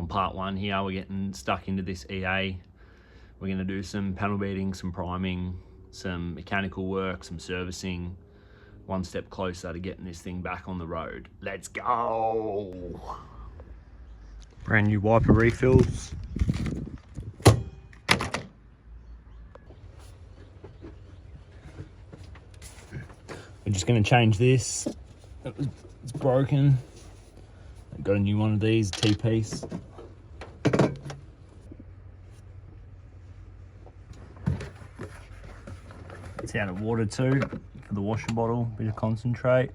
on part one here. We're getting stuck into this EA. We're going to do some panel beating, some priming, some mechanical work, some servicing. One step closer to getting this thing back on the road. Let's go! Brand new wiper refills. We're just going to change this. It's broken. I've got a new one of these, T-piece. It's out of water too, for the washer bottle, bit of concentrate.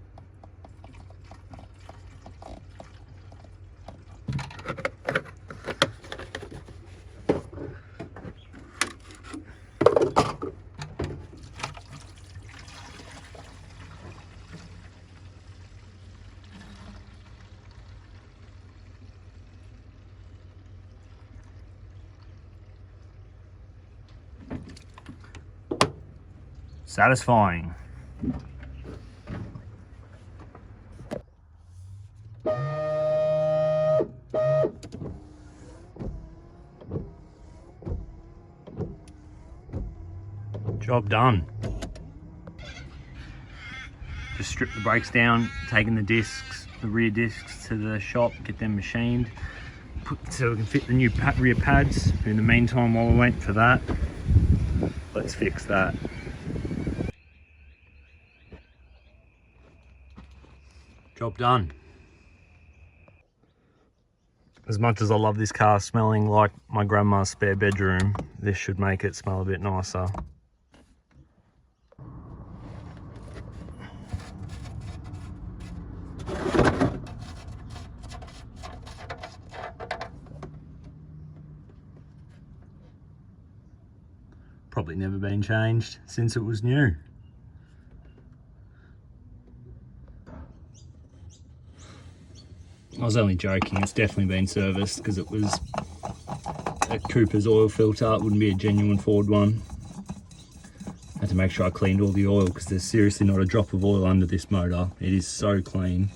Satisfying. Job done. Just strip the brakes down, taking the discs, the rear discs to the shop, get them machined, so we can fit the new rear pads. In the meantime, while we wait for that, let's fix that. Job done. As much as I love this car smelling like my grandma's spare bedroom, this should make it smell a bit nicer. Probably never been changed since it was new. I was only joking, it's definitely been serviced because it was a Cooper's oil filter. It wouldn't be a genuine Ford one. I had to make sure I cleaned all the oil because there's seriously not a drop of oil under this motor. It is so clean.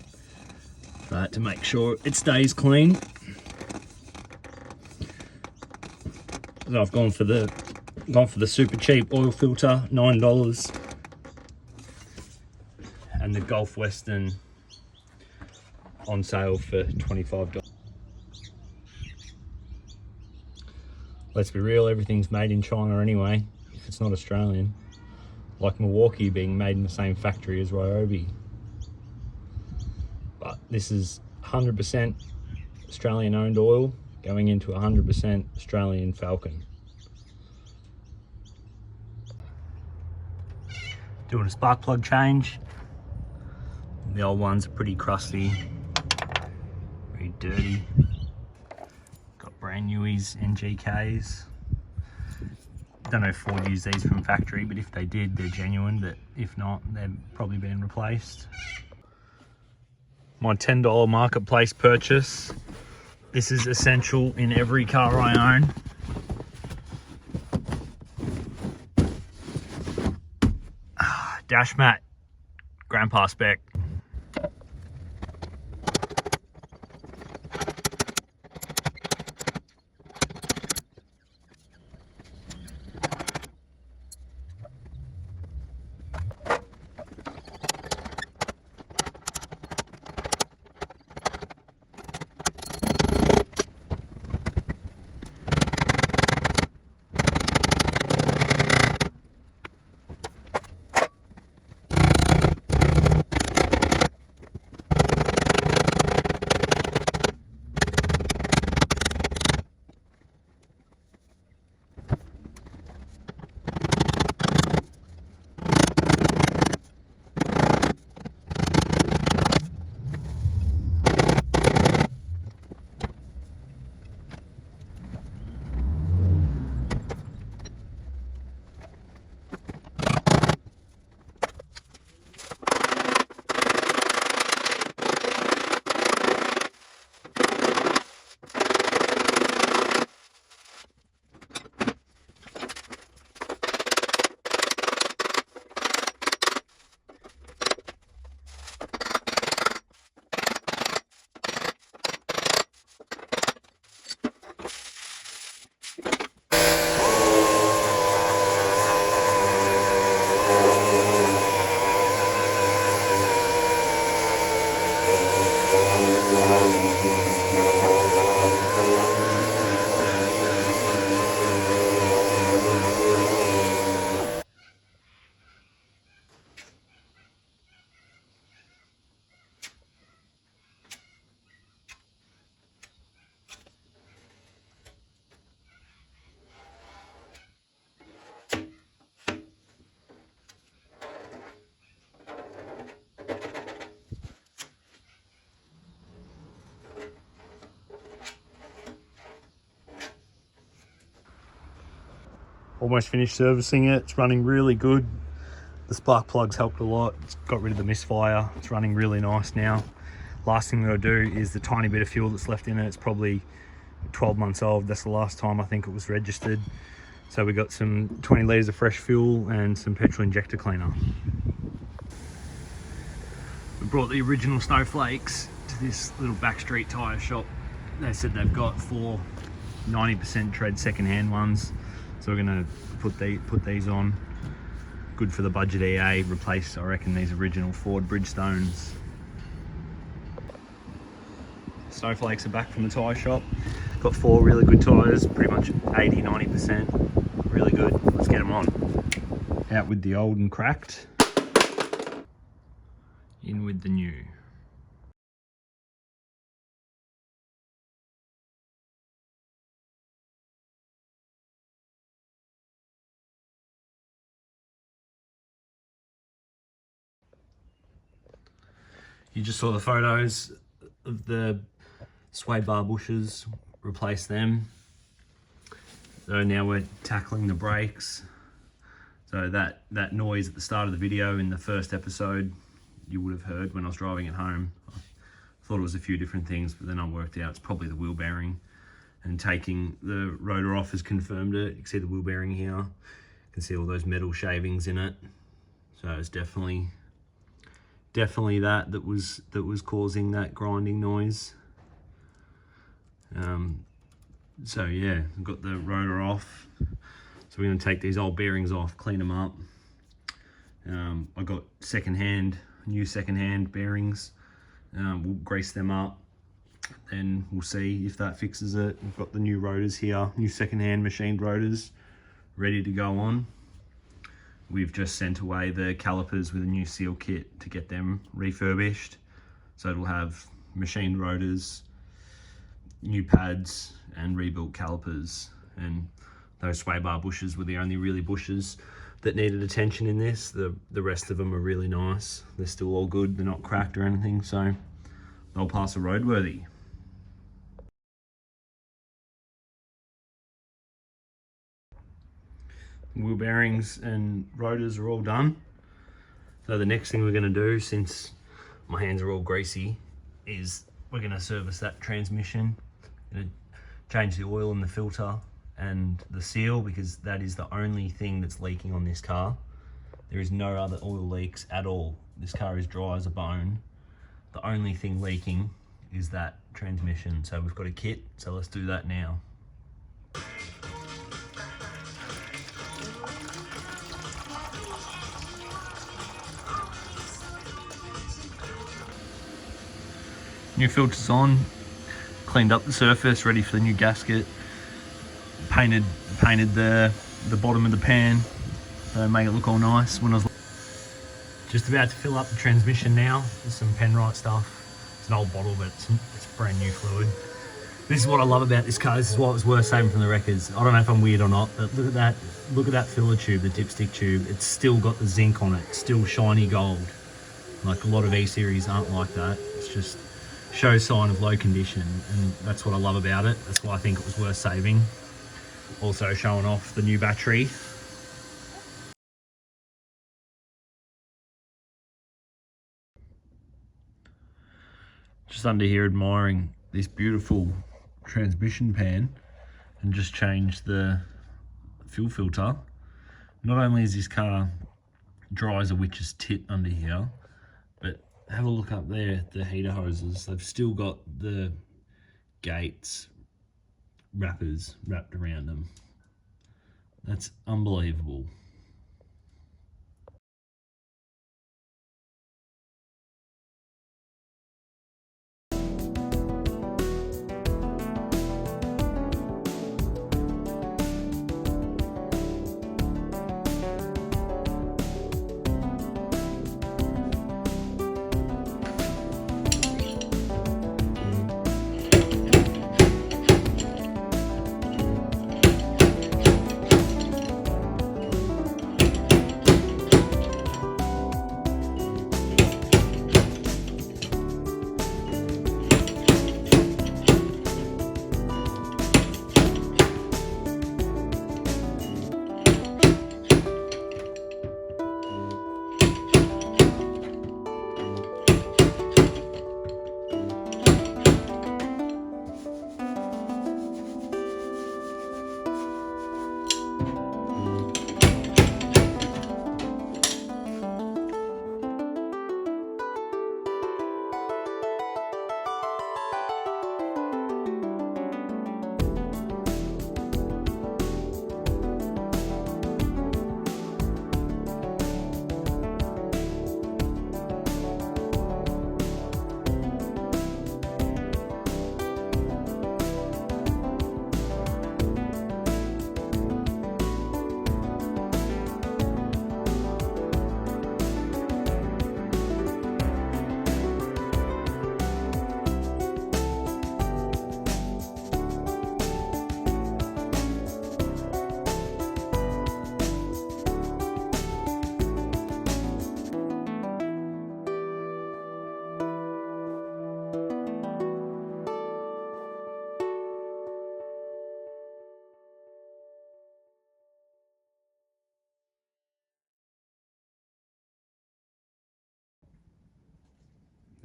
So I had to make sure it stays clean. So I've gone for the super cheap oil filter, $9, and the Gulf Western on sale for $25. Let's be real, everything's made in China anyway, if it's not Australian. Like Milwaukee being made in the same factory as Ryobi. But this is 100% Australian owned oil going into 100% Australian Falcon. Doing a spark plug change. The old ones are pretty crusty. Very dirty. Got brand newies, NGKs. Don't know if Ford used these from factory, but if they did, they're genuine, but if not, they've probably been replaced. My $10 marketplace purchase. This is essential in every car I own. Dash mat, grandpa spec. Almost finished servicing it. It's running really good. The spark plugs helped a lot. It's got rid of the misfire. It's running really nice now. Last thing we'll do is the tiny bit of fuel that's left in it. It's probably 12 months old. That's the last time I think it was registered. So we got some 20 litres of fresh fuel and some petrol injector cleaner. We brought the original snowflakes to this little backstreet tyre shop. They said they've got 4 90% tread second-hand ones. So we're gonna put these on. Good for the budget EA. Replace, I reckon, these original Ford Bridgestones. Snowflakes are back from the tyre shop. Got 4 really good tyres, pretty much 80-90%. Really good. Let's get them on. Out with the old and cracked. In with the new. You just saw the photos of the sway bar bushes, replace them. So now we're tackling the brakes. So that noise at the start of the video in the first episode, you would have heard when I was driving it home. I thought it was a few different things, but then I worked out it's probably the wheel bearing. And taking the rotor off has confirmed it. You can see the wheel bearing here. You can see all those metal shavings in it. So it's definitely that was causing that grinding noise. So yeah, I've got the rotor off. So we're going to take these old bearings off, clean them up. I got new second-hand bearings. We'll grease them up, and we'll see if that fixes it. We've got the new rotors here, new second-hand machined rotors, ready to go on. We've just sent away the calipers with a new seal kit to get them refurbished. So it'll have machined rotors, new pads, and rebuilt calipers. And those sway bar bushes were the only really bushes that needed attention in this. The rest of them are really nice. They're still all good. They're not cracked or anything, so they'll pass a roadworthy. Wheel bearings and rotors are all done. So the next thing we're going to do, since my hands are all greasy, is we're going to service that transmission. Going to change the oil in the filter and the seal, because that is the only thing that's leaking on this car. There is no other oil leaks at all. This car is dry as a bone. The only thing leaking is that transmission. So we've got a kit, so let's do that now. New filters on, cleaned up the surface, ready for the new gasket. Painted the bottom of the pan, so make it look all nice. When I was just about to fill up the transmission now with some Penrite stuff. It's an old bottle, but it's brand new fluid. This is what I love about this car. This is why it was worth saving from the wreckers. I don't know if I'm weird or not, but look at that filler tube, the dipstick tube. It's still got the zinc on it, it's still shiny gold. Like a lot of E-series aren't like that. It's just shows sign of low condition, and that's what I love about it. That's why I think it was worth saving. Also showing off the new battery. Just under here admiring this beautiful transmission pan, and just changed the fuel filter. Not only is this car dry as a witch's tit under here, but have a look up there, the heater hoses. They've still got the gates wrappers wrapped around them. That's unbelievable.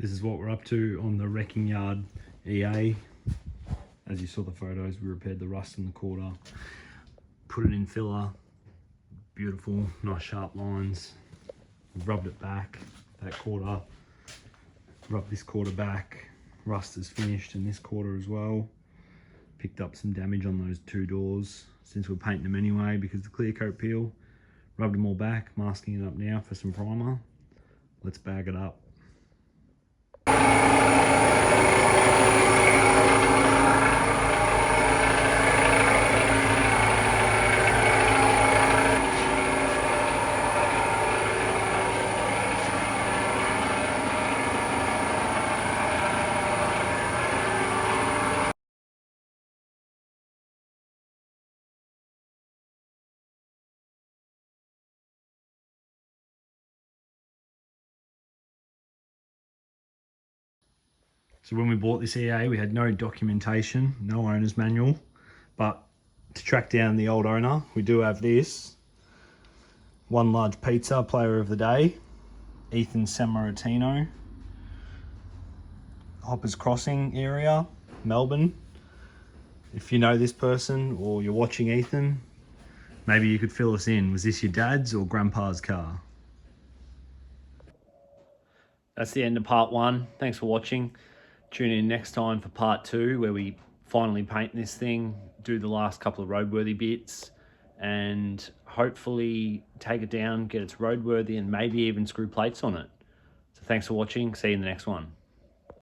This is what we're up to on the wrecking yard EA. As you saw the photos, we repaired the rust in the quarter, put it in filler, beautiful, nice sharp lines. We've rubbed it back, that quarter, rubbed this quarter back, rust is finished in this quarter as well. Picked up some damage on those two doors since we're painting them anyway because of the clear coat peel. Rubbed them all back, masking it up now for some primer. Let's bag it up. So when we bought this EA, we had no documentation, no owner's manual, but to track down the old owner, we do have this. One Large Pizza, Player of the Day, Ethan Sammaritino, Hoppers Crossing area, Melbourne. If you know this person or you're watching Ethan, maybe you could fill us in. Was this your dad's or grandpa's car? That's the end of part 1. Thanks for watching. Tune in next time for part 2, where we finally paint this thing, do the last couple of roadworthy bits, and hopefully take it down, get it roadworthy, and maybe even screw plates on it. So thanks for watching. See you in the next one.